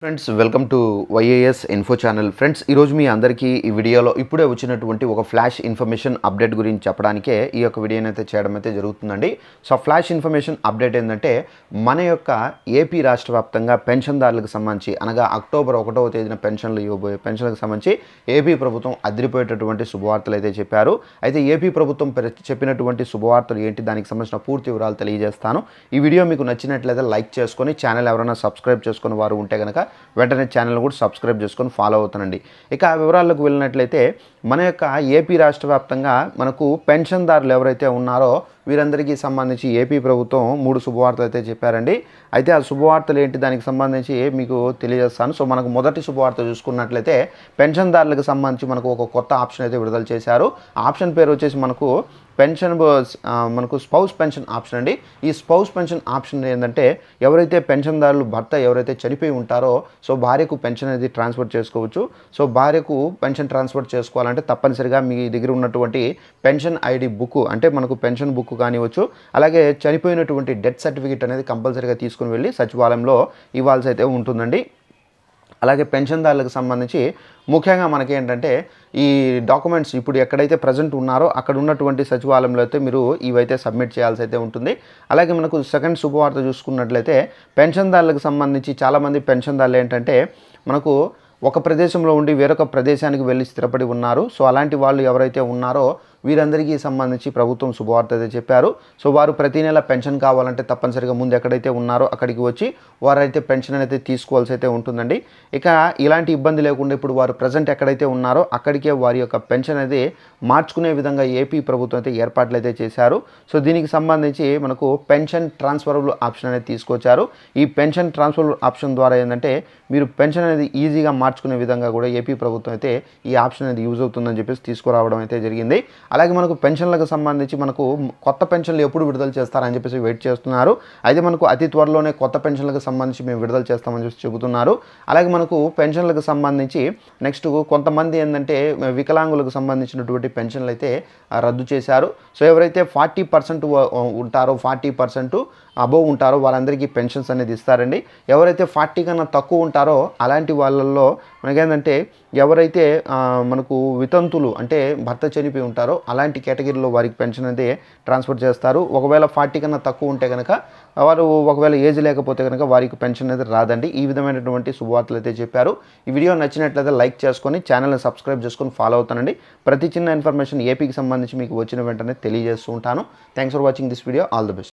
Friends welcome to YAS info channel. Friends ఈరోజు మీ అందరికీ ఈ వీడియోలో ఇప్పుడే వచ్చినటువంటి ఒక ఫ్లాష్ ఇన్ఫర్మేషన్ అప్డేట్ గురించి చెప్పడానికే ఈ యొక్క వీడియోని అయితే చేయడం అయితే జరుగుతుందండి. సో ఫ్లాష్ ఇన్ఫర్మేషన్ అప్డేట్ ఏంటంటే మన యొక్క ఏపీ రాష్ట్ర వ్యాప్తంగా పెన్షన్దారులకు సంబంధించి అనగా అక్టోబర్ 1వ తేదీన పెన్షన్లు ఇవ్వబోయే పెన్షన్లకు సంబంధించి ఏపీ ప్రభుత్వం అదిరిపోయేటటువంటి శుభవార్తలు అయితే చెప్పారు. అయితే ఏపీ ప్రభుత్వం చెప్పినటువంటి శుభవార్తలు ఏంటి, దానికి సంబంధించిన పూర్తి వివరాలు తెలియజేస్తాను. ఈ వీడియో మీకు నచ్చినట్లయితే లైక్ చేసుకొని ఛానల్ ఎవరైనా సబ్స్క్రైబ్ చేసుకుని వారు ఉంటే కనుక వెంటనే ఛానల్ కూడా సబ్స్క్రైబ్ చేసుకొని ఫాలో అవుతానండి. ఇక ఆ వివరాలకు వెళ్ళినట్లయితే మన యొక్క ఏపీ రాష్ట్ర వ్యాప్తంగా మనకు పెన్షన్దారులు ఎవరైతే ఉన్నారో వీరందరికీ సంబంధించి ఏపీ ప్రభుత్వం 3 శుభవార్తలు అయితే చెప్పారండి. అయితే ఆ శుభవార్తలు ఏంటి, దానికి సంబంధించి మీకు తెలియజేస్తాను. సో మనకు మొదటి శుభవార్త చూసుకున్నట్లయితే పెన్షన్దారులకు సంబంధించి మనకు ఒక కొత్త ఆప్షన్ అయితే విడుదల చేశారు. ఆప్షన్ పేరు వచ్చేసి మనకు స్పౌస్ పెన్షన్ ఆప్షన్ అండి. ఈ స్పౌస్ పెన్షన్ ఆప్షన్ ఏంటంటే ఎవరైతే పెన్షన్దారులు భర్త ఎవరైతే చనిపోయి ఉంటారో సో భార్యకు పెన్షన్ అనేది ట్రాన్స్ఫర్ చేసుకోవచ్చు. సో భార్యకు పెన్షన్ ట్రాన్స్ఫర్ చేసుకోవాలంటే తప్పనిసరిగా మీ దగ్గర ఉన్నటువంటి పెన్షన్ ఐడి బుక్ అంటే మనకు పెన్షన్ బుక్ కానివచ్చు, అలాగే చనిపోయినటువంటి డెత్ సర్టిఫికేట్ అనేది కంపల్సరీగా తీసుకుని వెళ్ళి సచివాలయంలో ఇవ్వాల్సి అయితే ఉంటుందండి. అలాగే పెన్షన్దారులకు సంబంధించి ముఖ్యంగా మనకి ఏంటంటే ఈ డాక్యుమెంట్స్ ఇప్పుడు ఎక్కడైతే ప్రజెంట్ ఉన్నారో అక్కడ ఉన్నటువంటి సచివాలయంలో అయితే మీరు ఇవైతే సబ్మిట్ చేయాల్సి అయితే ఉంటుంది. అలాగే మనకు సెకండ్ శుభవార్త చూసుకున్నట్లయితే పెన్షన్దారులకు సంబంధించి చాలామంది పెన్షన్దారులు ఏంటంటే మనకు ఒక ప్రదేశంలో ఉండి వేరొక ప్రదేశానికి వెళ్ళి స్థిరపడి ఉన్నారు. సో అలాంటి వాళ్ళు ఎవరైతే ఉన్నారో వీరందరికీ సంబంధించి ప్రభుత్వం శుభవార్త అయితే చెప్పారు. సో వారు ప్రతి నెల పెన్షన్ కావాలంటే తప్పనిసరిగా ముందు ఎక్కడైతే ఉన్నారో అక్కడికి వచ్చి వారైతే పెన్షన్ అయితే తీసుకోవాల్సి అయితే ఉంటుందండి. ఇక ఇలాంటి ఇబ్బంది లేకుండా ఇప్పుడు వారు ప్రజెంట్ ఎక్కడైతే ఉన్నారో అక్కడికే వారి యొక్క పెన్షన్ అనేది మార్చుకునే విధంగా ఏపీ ప్రభుత్వం అయితే ఏర్పాట్లు అయితే చేశారు. సో దీనికి సంబంధించి మనకు పెన్షన్ ట్రాన్స్ఫరబుల్ ఆప్షన్ అనేది తీసుకొచ్చారు. ఈ పెన్షన్ ట్రాన్స్ఫరబుల్ ఆప్షన్ ద్వారా ఏంటంటే మీరు పెన్షన్ అనేది ఈజీగా మార్చుకునే విధంగా కూడా ఏపీ ప్రభుత్వం అయితే ఈ ఆప్షన్ అనేది యూజ్ అవుతుందని చెప్పేసి తీసుకురావడం అయితే జరిగింది. అలాగే మనకు పెన్షన్లకు సంబంధించి మనకు కొత్త పెన్షన్లు ఎప్పుడు విడుదల చేస్తారని చెప్పేసి వెయిట్ చేస్తున్నారు. అయితే మనకు అతి త్వరలోనే కొత్త పెన్షన్లకు సంబంధించి మేము విడుదల చేస్తామని చెప్పి చెబుతున్నారు. అలాగే మనకు పెన్షన్లకు సంబంధించి నెక్స్ట్ కొంతమంది ఏంటంటే వికలాంగులకు సంబంధించినటువంటి పెన్షన్లు అయితే రద్దు చేశారు. సో ఎవరైతే 40% ఉంటారో 40% అబోవ్ ఉంటారో వాళ్ళందరికీ పెన్షన్స్ అనేది ఇస్తారండి. ఎవరైతే 40 కన్నా తక్కువ ఉంటారో అలాంటి వాళ్ళల్లో మనకేంటంటే ఎవరైతే మనకు వితంతులు అంటే భర్త చనిపోయి ఉంటారో అలాంటి కేటగిరీలో వారికి పెన్షన్ అనేది ట్రాన్స్ఫర్ చేస్తారు. ఒకవేళ 40 కన్నా తక్కువ ఉంటే కనుక వారు ఒకవేళ ఏజ్ లేకపోతే కనుక వారికి పెన్షన్ అనేది రాదండి. ఈ విధమైనటువంటి శుభవార్తలు అయితే చెప్పారు. ఈ వీడియో నచ్చినట్లయితే లైక్ చేసుకొని ఛానల్ని సబ్స్క్రైబ్ చేసుకొని ఫాలో అవుతానండి. ప్రతి చిన్న ఇన్ఫర్మేషన్ ఏపీకి సంబంధించి మీకు వచ్చిన వెంటనే తెలియజేస్తూ ఉంటాను. Thanks for watching this video. All the best.